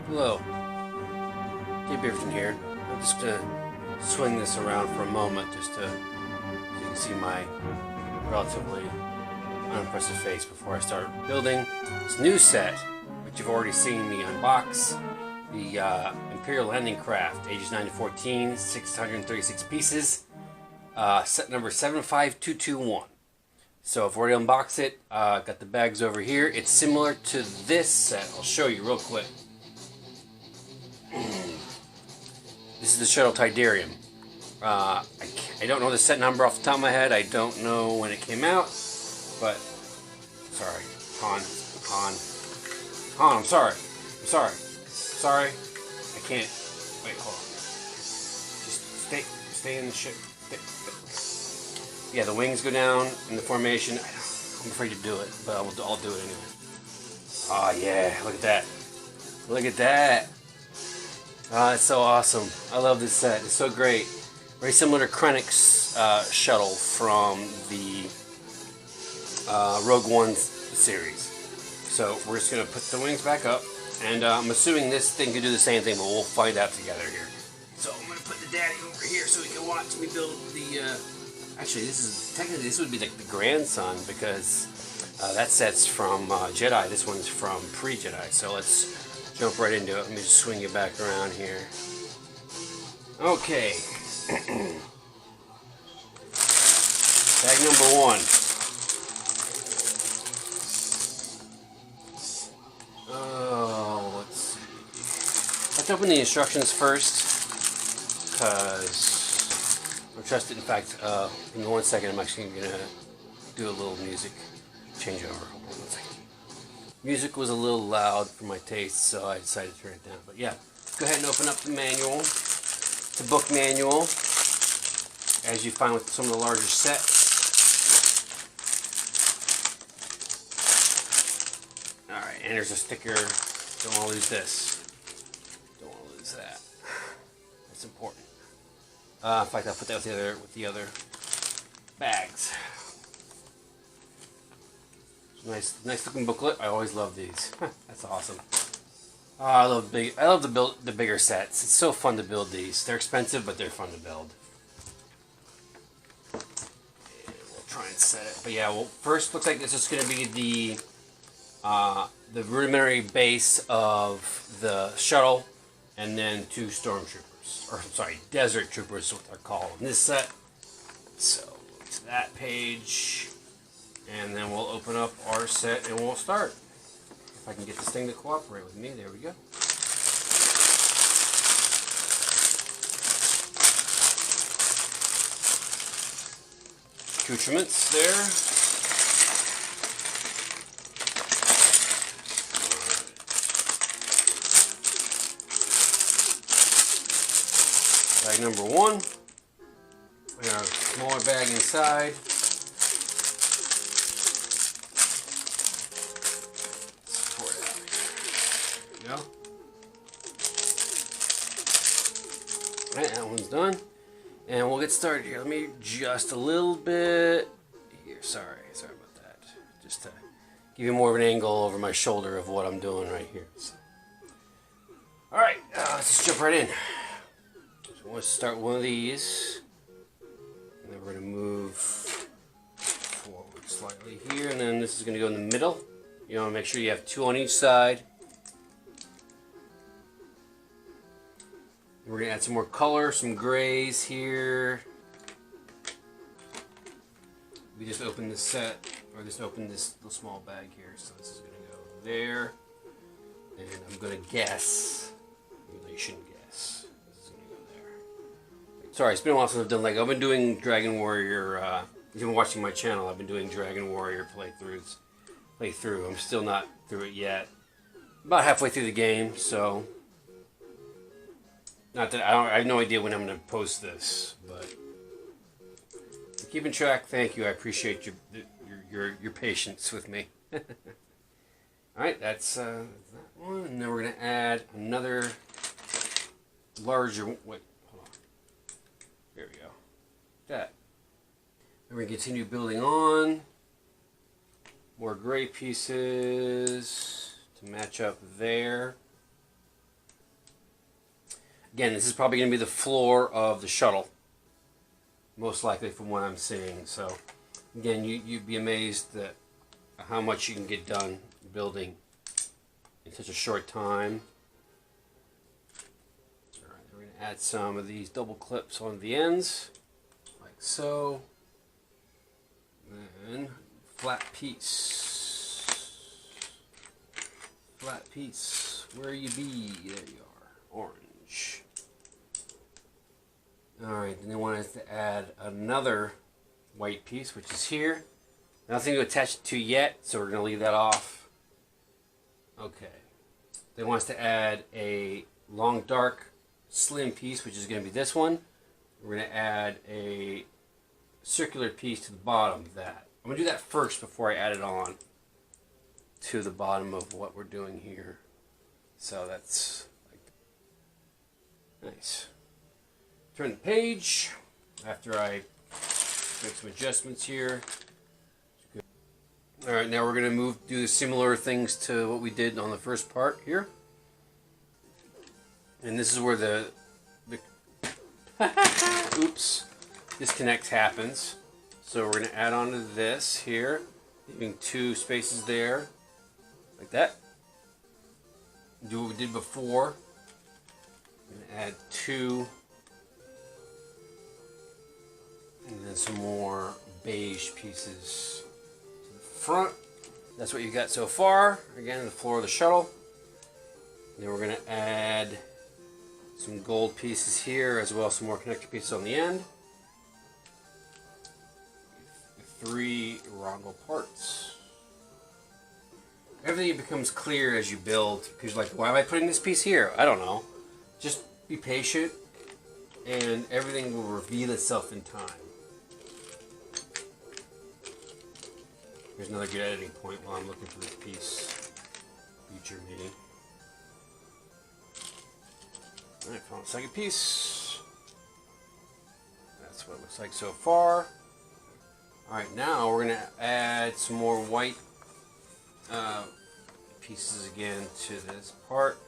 Hello, Dave Beaverton here. I'm just gonna swing this around for a moment just so you can see my relatively unimpressive face before I start building this new set, which you've already seen me unbox. The Imperial Landing Craft, ages 9 to 14, 636 pieces, set number 75221. So I've already unboxed it, got the bags over here. It's similar to this set. I'll show you real quick. This is the Shuttle Tidarium. I don't know the set number off the top of my head. I don't know when it came out, but sorry, Han, I'm sorry. Sorry. I can't. Wait, hold on. Just stay in the ship. Yeah, the wings go down in the formation. I'm afraid to do it, but I'll do it anyway. Oh yeah, look at that. Look at that. It's so awesome. I love this set. It's so great. Very similar to Krennic's shuttle from the Rogue One series. So we're just going to put the wings back up. And I'm assuming this thing can do the same thing, but we'll find out together here. So I'm going to put the daddy over here so he can watch me build the... Actually, this would be like the grandson, because that set's from Jedi. This one's from pre-Jedi. So let's jump right into it. Let me just swing it back around here. Okay. Bag number 1. Oh, let's see. Let's open the instructions first, because I'm trusted. In fact, in 1 second, I'm actually going to do a little music changeover. Hold on 1 second. Music was a little loud for my taste, so I decided to turn it down. But yeah, go ahead and open up the manual. It's a book manual, as you find with some of the larger sets. Alright, and there's a sticker. Don't want to lose this. Don't want to lose that. That's important. In fact, I'll put that with the other bags. Nice looking booklet. I always love these. That's awesome. Oh, I love the bigger sets. It's so fun to build these. They're expensive, but they're fun to build. And we'll try and set it. But yeah, well, first looks like this is going to be the rudimentary base of the shuttle, and then 2 stormtroopers, or sorry, desert troopers, is what they're called in this set. So go to that page. And then we'll open up our set and we'll start. If I can get this thing to cooperate with me, there we go. Accoutrements there. Bag number 1. We got a smaller bag inside. Go. Alright, that one's done. And we'll get started here. Let me adjust a little bit here. Sorry about that. Just to give you more of an angle over my shoulder of what I'm doing right here. So. Alright, let's just jump right in. So let's start one of these. And then we're going to move forward slightly here. And then this is going to go in the middle. You want to make sure you have 2 on each side. We're going to add some more color, some grays here. We just opened this set, or just opened this little small bag here, so this is going to go there. And I'm going to guess, even though you shouldn't guess, this is going to go there. Sorry, it's been a while since I've done Lego. I've been doing Dragon Warrior, if you've been watching my channel, I've been doing Dragon Warrior playthrough. I'm still not through it yet. About halfway through the game, so... Not that I have no idea when I'm going to post this, but keeping track. Thank you. I appreciate your patience with me. All right, that's that one, and then we're going to add another larger. Wait, hold on. There we go. That. And we're going to continue building on more gray pieces to match up there. Again, this is probably going to be the floor of the shuttle, most likely from what I'm seeing. So, again, you'd be amazed at how much you can get done building in such a short time. All right, we're going to add some of these double clips on the ends, like so. Then flat piece. Flat piece. Where you be? There you are. Orange. Alright, then they want us to add another white piece, which is here. Nothing to attach it to yet, so we're going to leave that off. Okay. They want us to add a long, dark, slim piece, which is going to be this one. We're going to add a circular piece to the bottom of that. I'm going to do that first before I add it on to the bottom of what we're doing here. So that's like, nice. Turn the page after I make some adjustments here. Alright, now we're going to do similar things to what we did on the first part here. And this is where the oops, disconnect happens. So we're going to add on to this here, leaving 2 spaces there, like that. Do what we did before. I'm going to add 2, and then some more beige pieces to the front. That's what you got so far. Again, the floor of the shuttle. Then we're going to add some gold pieces here, as well as some more connector pieces on the end. 3 Rongo parts. Everything becomes clear as you build, because you're like, why am I putting this piece here? I don't know. Just be patient, and everything will reveal itself in time. Here's another good editing point while I'm looking for this piece. Future meeting. Alright, found the second piece. That's what it looks like so far. Alright, now we're going to add some more white pieces again to this part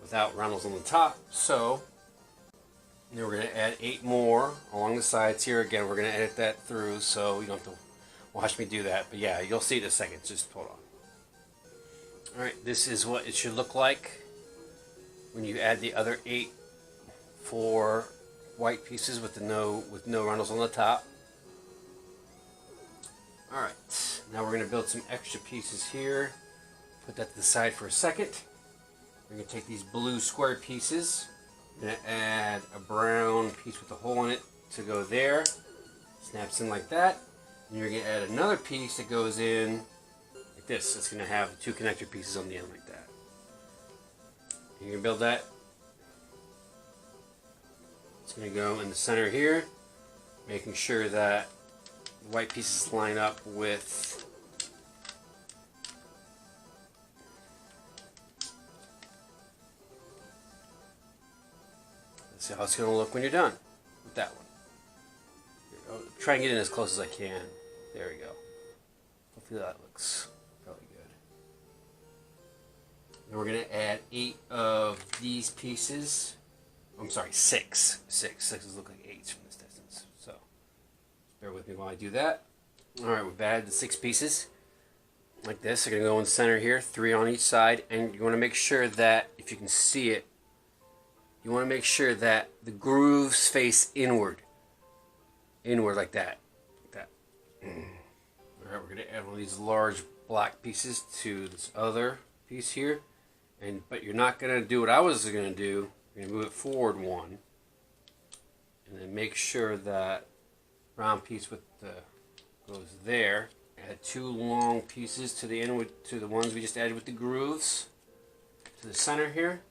without roundels on the top. So, then we're going to add 8 more along the sides here. Again, we're going to edit that through, so you don't have to watch me do that. But yeah, you'll see it in a second. Just hold on. Alright, this is what it should look like when you add the other 8 for white pieces with no roundels on the top. Alright, now we're going to build some extra pieces here. Put that to the side for a second. We're going to take these blue square pieces. I'm going to add a brown piece with a hole in it to go there. Snaps in like that. And you're going to add another piece that goes in like this. It's going to have 2 connector pieces on the end like that. You're going to build that. It's going to go in the center here, making sure that the white pieces line up with let's see how it's going to look when you're done with that one. I'll try and get in as close as I can. There we go. Hopefully that looks really good. And we're going to add 8 of these pieces. I'm sorry, 6. 6 look like 8s from this distance. So bear with me while I do that. Alright, we've added the 6 pieces like this. They're going to go in the center here, 3 on each side, and you want to make sure that, if you can see it, you want to make sure that the grooves face inward. Inward like that. Like that. Alright, we're going to add one of these large black pieces to this other piece here. But you're not going to do what I was going to do. You're going to move it forward 1. And then make sure that round piece with the goes there. Add 2 long pieces to the end to the ones we just added with the grooves to the center here.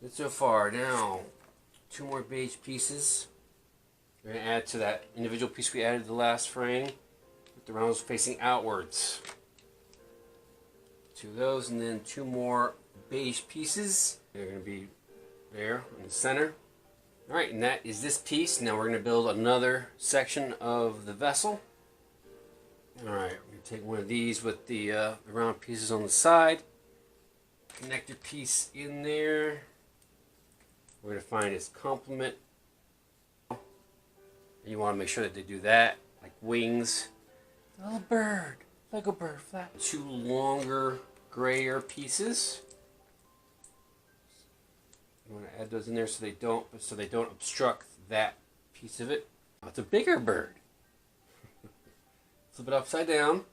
Good so far. Now 2 more beige pieces. We're going to add to that individual piece we added the last frame with the roundels facing outwards. 2 of those, and then 2 more beige pieces. They're going to be there in the center. Alright, and that is this piece. Now we're going to build another section of the vessel. Alright, we're going to take one of these with the round pieces on the side. connector piece in there. We're going to find its complement. And you want to make sure that they do that, like wings. A little bird, Lego bird flap. Two longer, grayer pieces. You want to add those in there so they don't obstruct that piece of it. Oh, it's a bigger bird. Flip it upside down.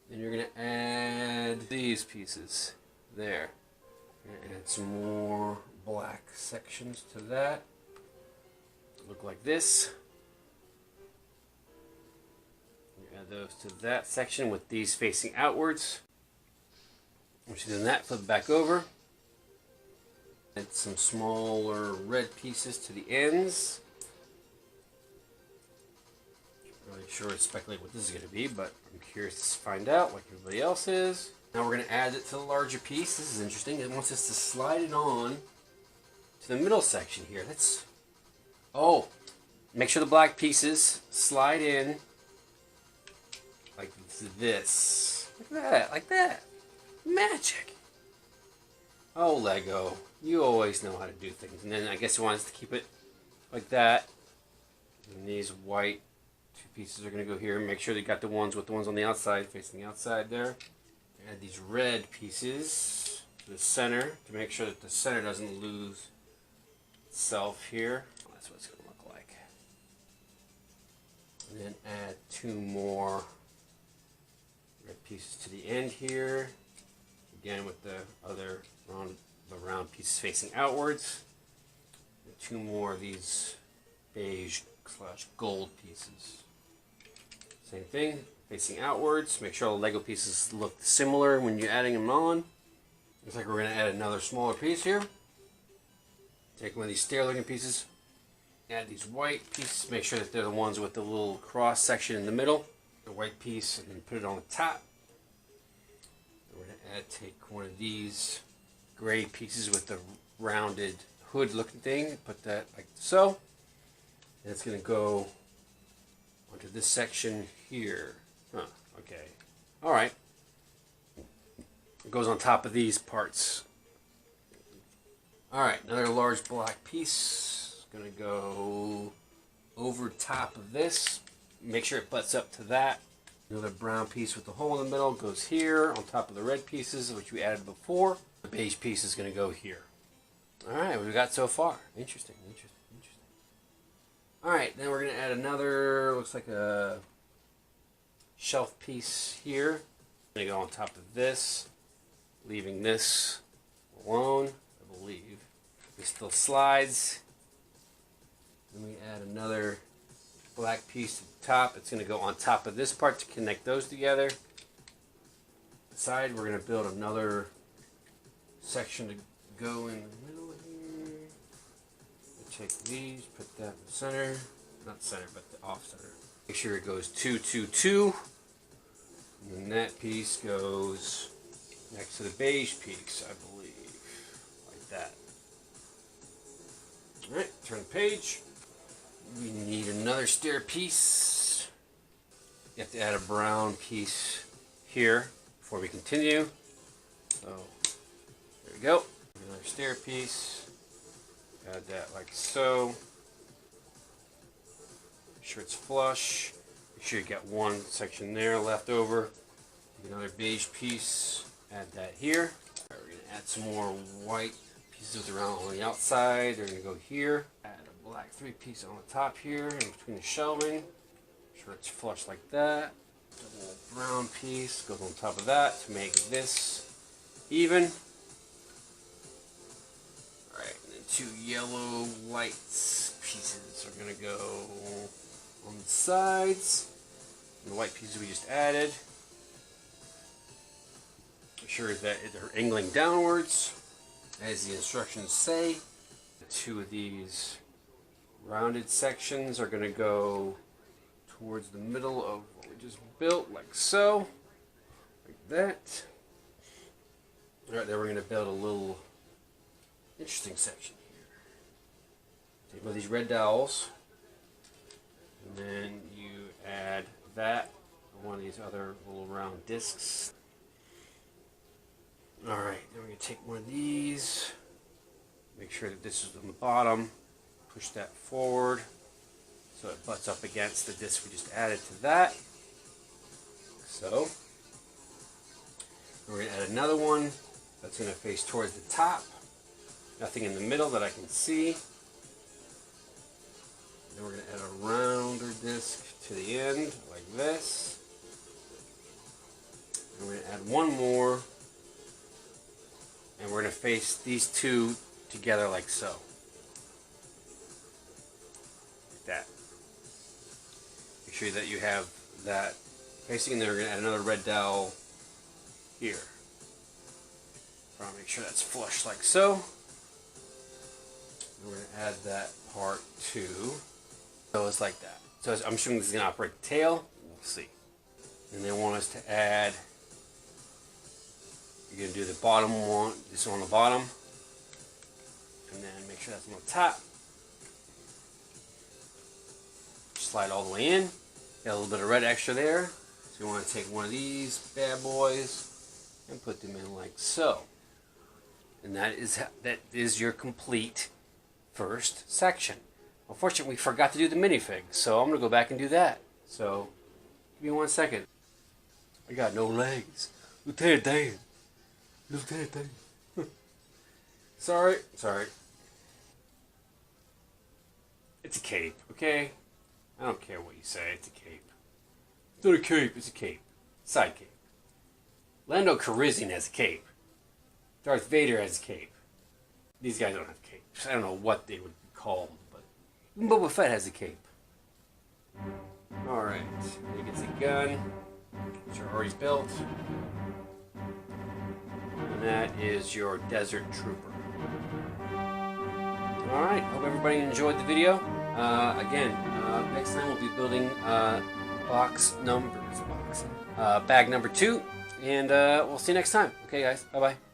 Then you're going to add these pieces there. You're going to add some more black sections to that. Look like this. You add those to that section with these facing outwards. Once you've done that, flip it back over. Add some smaller red pieces to the ends. Not really sure to speculate what this is going to be, but I'm curious to find out like everybody else is. Now we're going to add it to the larger piece. This is interesting. It wants us to slide it on to the middle section here. Make sure the black pieces slide in like this. Look at that, like that. Magic. Oh, Lego, you always know how to do things. And then I guess you want us to keep it like that. And these white two pieces are going to go here. Make sure they got the ones with the ones on the outside, facing the outside there. Add these red pieces to the center to make sure that the center doesn't lose itself here. That's what it's going to look like. And then add two more red pieces to the end here. Again with the other round pieces facing outwards. And two more of these beige / gold pieces. Same thing, facing outwards. Make sure all the Lego pieces look similar when you're adding them on. Looks like we're going to add another smaller piece here. Take one of these stair-looking pieces, add these white pieces, make sure that they're the ones with the little cross section in the middle. The white piece, and then put it on the top. And we're going to take one of these gray pieces with the rounded hood-looking thing, put that like so. And it's going to go onto this section here. Okay. Alright. It goes on top of these parts. Alright, another large black piece. Going to go over top of this. Make sure it butts up to that. Another brown piece with the hole in the middle goes here on top of the red pieces, which we added before. The beige piece is going to go here. Alright, what we got so far? Interesting. Alright, then we're going to add another, looks like a shelf piece here. I'm going to go on top of this, leaving this alone, I believe. It still slides. Then we add another black piece to the top. It's going to go on top of this part to connect those together. The side, we're going to build another section to go in the middle here. Take these, put that in the center. Not center, but the off center. Make sure it goes 2, 2, 2. And then that piece goes next to the beige piece, I believe. Like that. Alright, turn the page. We need another stair piece. You have to add a brown piece here before we continue. So, there we go. Another stair piece. Add that like so. Make sure it's flush. Make sure you got one section there left over. Another beige piece. Add that here. Right, we're going to add some more white pieces around on the outside. They're going to go here. Add a black 3-piece on the top here in between the shelving. Make sure it's flush like that. Double brown piece goes on top of that to make this even. Two yellow lights pieces are going to go on the sides. And the white pieces we just added. Make sure that they're angling downwards, as the instructions say. Two of these rounded sections are going to go towards the middle of what we just built, like so. Like that. Alright, then we're going to build a little interesting section here. Take one of these red dowels, and then you add that, one of these other little round discs. Alright, then we're going to take one of these. Make sure that this is on the bottom. Push that forward so it butts up against the disc we just added to that. So, we're going to add another one that's going to face towards the top. Nothing in the middle that I can see. Then we're going to add a rounder disc to the end, like this. And we're going to add one more. And we're going to face these two together like so. Like that. Make sure that you have that facing, and then we're going to add another red dowel here. Make sure that's flush like so. And we're going to add that part too. So it's like that. So I'm assuming this is going to operate the tail. We'll see. And they want us to add, you're going to do the bottom one, this one on the bottom. And then make sure that's on the top. Slide all the way in. Got a little bit of red extra there. So you want to take one of these bad boys and put them in like so. And that is your complete first section. Unfortunately, we forgot to do the minifig, so I'm going to go back and do that. So, give me 1 second. I got no legs. Lieutenant Dan. Lieutenant Dan. Sorry. It's a cape, okay? I don't care what you say, it's a cape. It's not a cape, it's a cape. Side cape. Lando Calrissian has a cape. Darth Vader has a cape. These guys don't have capes. I don't know what they would call them, but even Boba Fett has a cape. Alright, he gets a gun, which are already built. And that is your Desert Trooper. Alright, hope everybody enjoyed the video. Next time we'll be building bag number 2. And we'll see you next time. Okay guys, bye-bye.